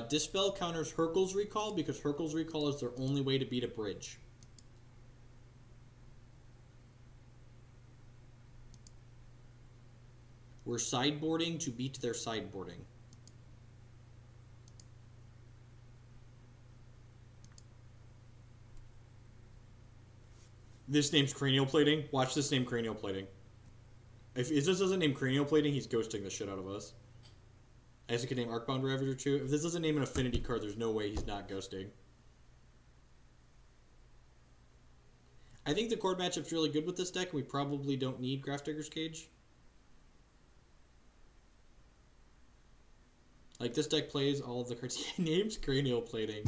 Dispel counters Hercule's Recall because Hercule's Recall is their only way to beat a bridge. We're sideboarding to beat their sideboarding. This name's Cranial Plating. Watch this name Cranial Plating. If this doesn't name Cranial Plating, he's ghosting the shit out of us. I guess he could name Arcbound Ravager too. If this doesn't name an affinity card, there's no way he's not ghosting. I think the chord matchup's really good with this deck, and we probably don't need Grafdigger's Cage. Like, this deck plays all of the cards. He names Cranial Plating.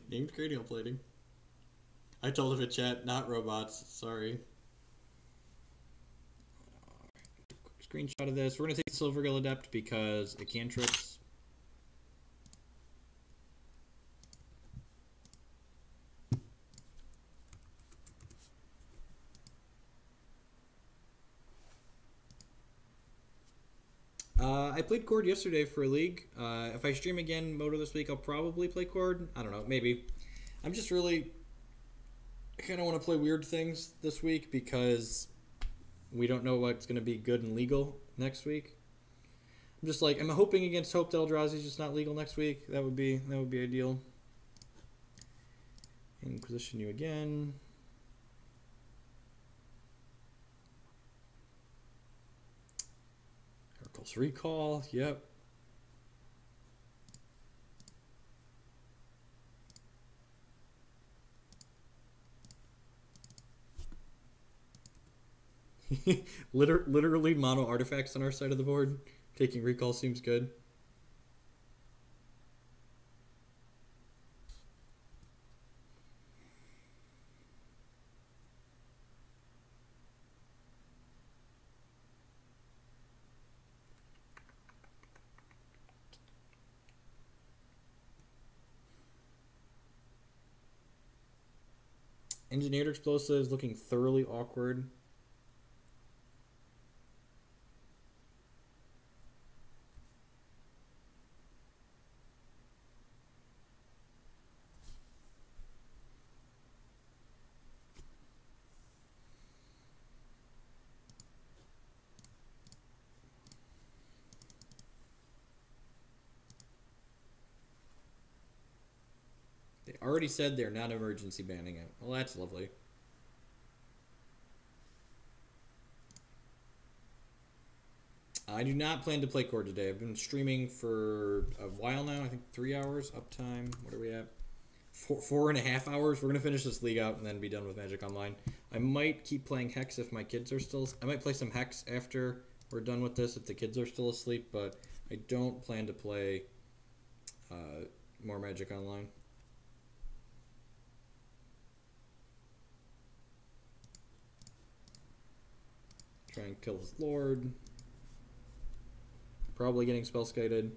Named Cranial Plating. I told him in chat, not robots. Sorry. Screenshot of this. We're going to take the Silvergill Adept because it cantrips. I played Chord yesterday for a league. If I stream again Moto this week, I'll probably play Chord. I don't know, maybe. I'm just really... I kind of want to play weird things this week because we don't know what's going to be good and legal next week. I'm just like, I'm hoping against Hope that Eldrazi's just not legal next week. That would be ideal. Inquisition you again. Hercule's Recall, yep. Literally mono artifacts on our side of the board. Taking Recall seems good. Engineered Explosives looking thoroughly awkward. They already said they're not emergency banning it. Well, that's lovely. I do not plan to play Chord today. I've been streaming for a while now. I think 3 hours uptime. What are we at? 4.5 hours. We're going to finish this league out and then be done with Magic Online. I might keep playing Hex if my kids are still... I might play some Hex after we're done with this if the kids are still asleep, but I don't plan to play more Magic Online. Try and kill this Lord. Probably getting spell skited.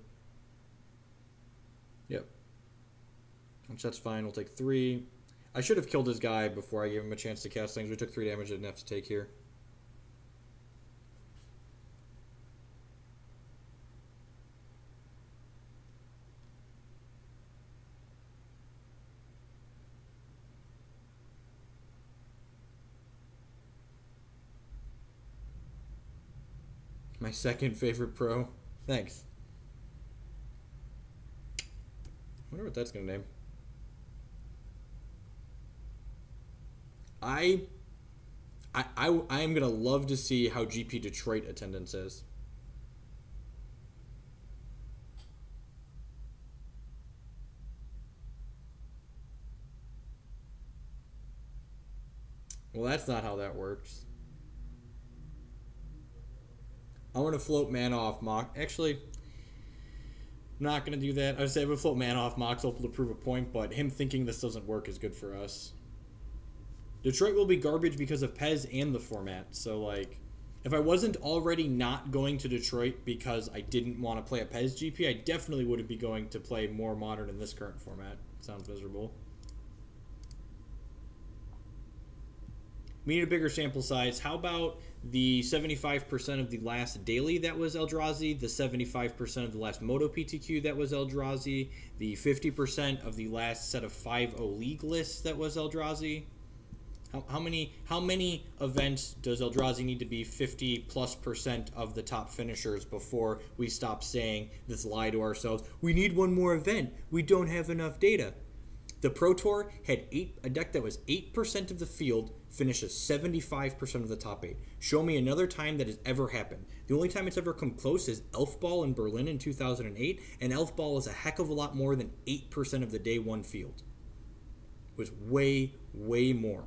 Yep. Which that's fine. We'll take 3. I should have killed his guy before I gave him a chance to cast things. We took 3 damage I didn't have to take here. My second favorite pro. Thanks. I wonder what that's going to name. I am going to love to see how GP Detroit attendance is. Well, that's not how that works. I want to float mana off Mock. Actually, not going to do that. I would say I would float man off Mox Opal to prove a point, but him thinking this doesn't work is good for us. Detroit will be garbage because of Pez and the format. So, like, if I wasn't already not going to Detroit because I didn't want to play a Pez GP, I definitely wouldn't be going to play more Modern in this current format. Sounds miserable. We need a bigger sample size. How about the 75% of the last daily that was Eldrazi, the 75% of the last Moto PTQ that was Eldrazi, the 50% of the last set of 5-0 league lists that was Eldrazi? How many events does Eldrazi need to be 50+% of the top finishers before we stop saying this lie to ourselves? We need one more event. We don't have enough data. The Pro Tour had a deck that was 8% of the field finishes 75% of the top 8. Show me another time that has ever happened. The only time it's ever come close is Elf Ball in Berlin in 2008, and Elf Ball is a heck of a lot more than 8% of the day one field. It was way, way more.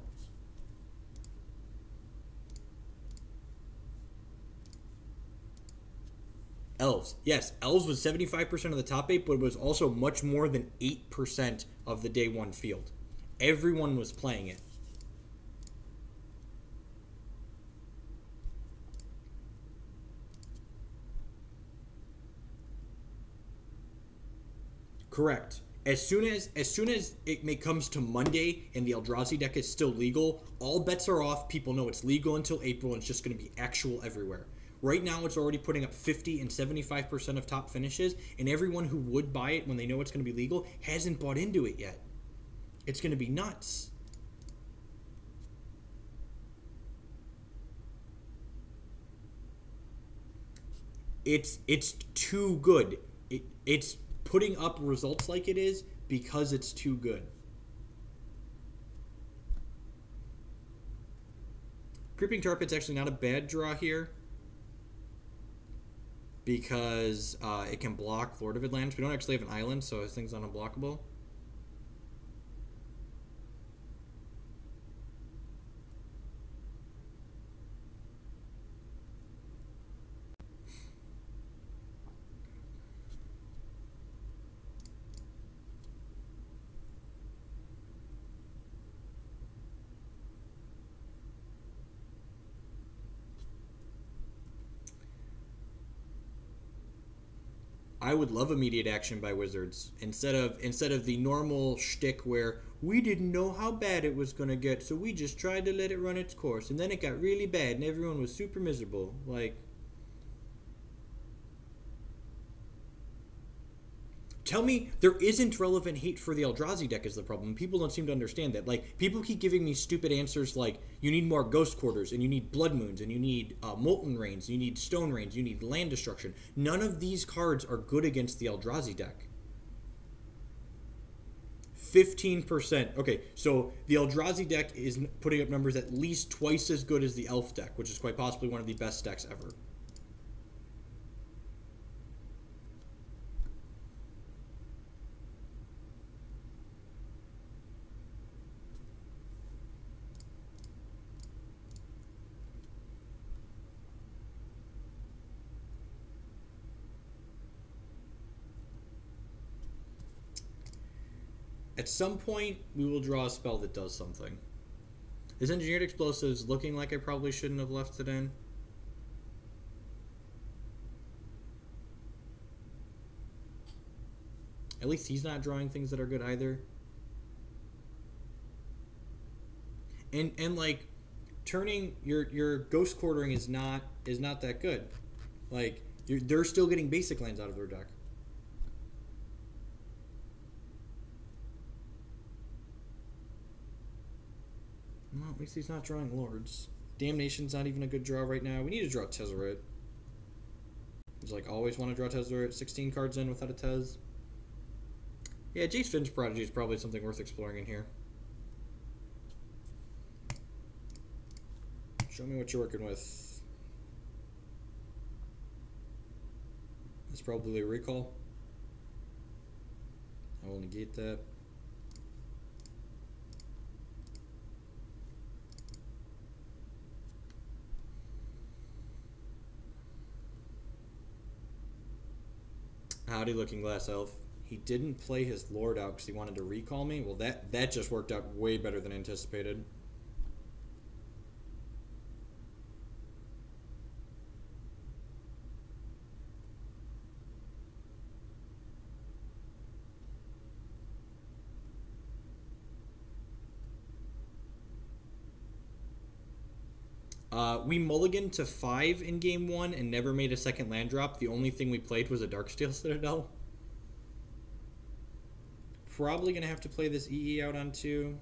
Elves. Yes, Elves was 75% of the top 8, but it was also much more than 8% of the day one field. Everyone was playing it. Correct. As soon as it comes to Monday and the Eldrazi deck is still legal, all bets are off. People know it's legal until April, and it's just going to be actual everywhere. Right now, it's already putting up 50 and 75% of top finishes, and everyone who would buy it when they know it's going to be legal hasn't bought into it yet. It's going to be nuts. It's too good. It's putting up results like it is because it's too good. Creeping Tarpet's actually not a bad draw here, because it can block Lord of Atlantis. We don't actually have an island, so this thing's unblockable. I would love immediate action by Wizards instead of the normal shtick where we didn't know how bad it was going to get, so we just tried to let it run its course, and then it got really bad and everyone was super miserable. Like, tell me there isn't relevant hate for the Eldrazi deck is the problem. People don't seem to understand that. Like, people keep giving me stupid answers like, you need more Ghost Quarters, and you need Blood Moons, and you need Molten Rains, and you need Stone Rains, you need Land Destruction. None of these cards are good against the Eldrazi deck. 15%. Okay, so the Eldrazi deck is putting up numbers at least twice as good as the Elf deck, which is quite possibly one of the best decks ever. At some point, we will draw a spell that does something. Is Engineered Explosives looking like I probably shouldn't have left it in? At least he's not drawing things that are good either. And like, turning your Ghost Quartering is not that good. Like, they're still getting basic lands out of their deck. Well, at least he's not drawing Lords. Damnation's not even a good draw right now. We need to draw Tezerater. He's like, always want to draw Tezerater. 16 cards in without a Tez. Yeah, Jace Finn's Prodigy is probably something worth exploring in here. Show me what you're working with. It's probably a recall. I will negate that. Howdy, Looking Glass Elf. He didn't play his Lord out because he wanted to recall me. Well, that just worked out way better than anticipated. We mulliganed to 5 in game 1 and never made a second land drop. The only thing we played was a Darksteel Citadel. Probably going to have to play this EE out on 2.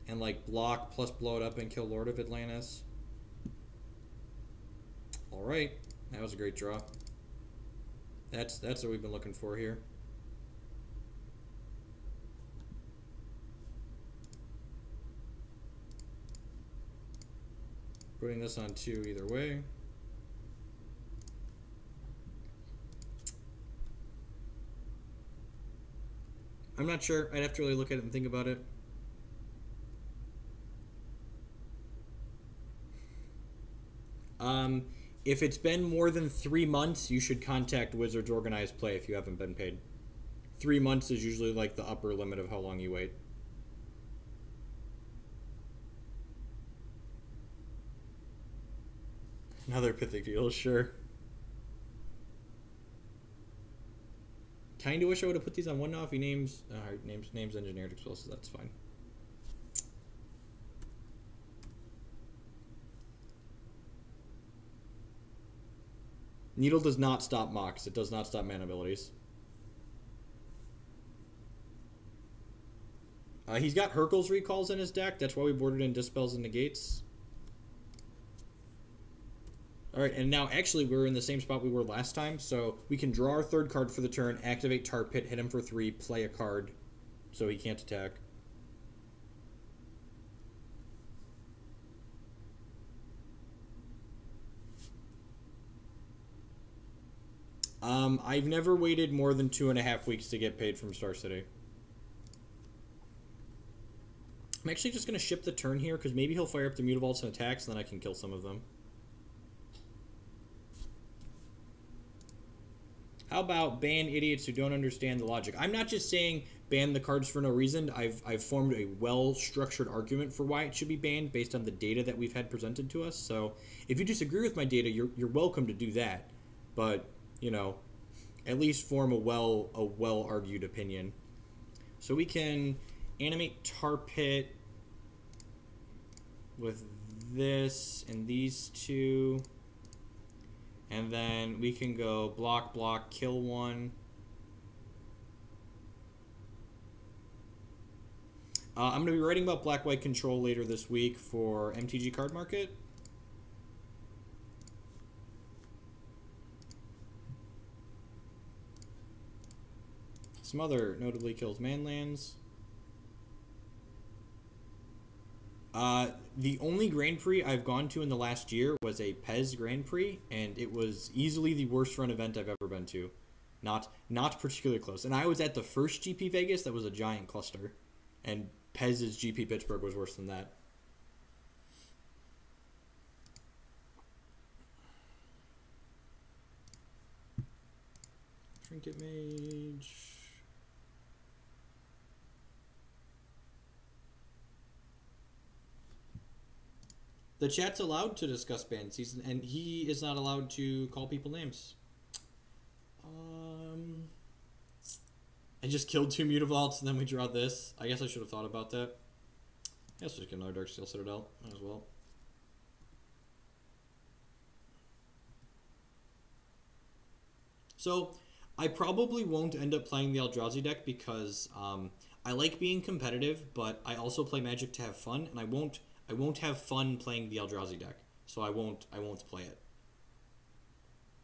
And like block plus blow it up and kill Lord of Atlantis. Alright, that was a great draw. That's what we've been looking for here. Putting this on 2 either way. I'm not sure. I'd have to really look at it and think about it. If it's been more than 3 months, you should contact Wizards Organized Play if you haven't been paid. 3 months is usually like the upper limit of how long you wait. Another Pythic Deal, sure. Kinda wish I would have put these on one now if he names engineered explosives. That's fine. Needle does not stop Mox. It does not stop mana abilities. He's got Hercules recalls in his deck. That's why we boarded in Dispels and Negates. Alright, and now actually we're in the same spot we were last time, so we can draw our 3rd card for the turn, activate Tar Pit, hit him for 3, play a card, so he can't attack. I've never waited more than 2.5 weeks to get paid from Star City. I'm actually just going to ship the turn here, because maybe he'll fire up the Mutavaults and attacks, and then I can kill some of them. How about ban idiots who don't understand the logic? I'm not just saying ban the cards for no reason. I've formed a well-structured argument for why it should be banned based on the data that we've had presented to us. So if you disagree with my data, you're welcome to do that. But, you know, at least form a well-argued opinion. So we can animate Tar Pit with this and these 2. And then we can go block, block, kill 1. I'm going to be writing about Black-White Control later this week for MTG Card Market. Smother notably kills manlands. The only Grand Prix I've gone to in the last year was a Pez Grand Prix, and it was easily the worst run event I've ever been to. Not particularly close. And I was at the first GP Vegas that was a giant cluster, and Pez's GP Pittsburgh was worse than that. Trinket Mage. The chat's allowed to discuss ban season, and he is not allowed to call people names. I just killed 2 Mutavaults, and then we draw this. I guess I should have thought about that. I guess we'll just get another Darksteel Citadel. Might as well. So, I probably won't end up playing the Eldrazi deck because I like being competitive, but I also play Magic to have fun, and I won't have fun playing the Eldrazi deck, so I won't play it.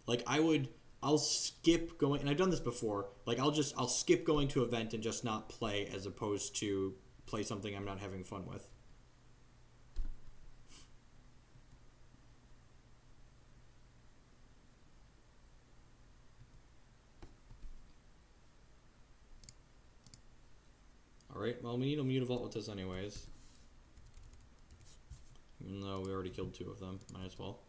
Like I'll skip going, and I've done this before. Like I'll skip going to an event and just not play, as opposed to play something I'm not having fun with. All right. Well, we need a Mutavault with this anyways. Even though we already killed 2 of them, might as well.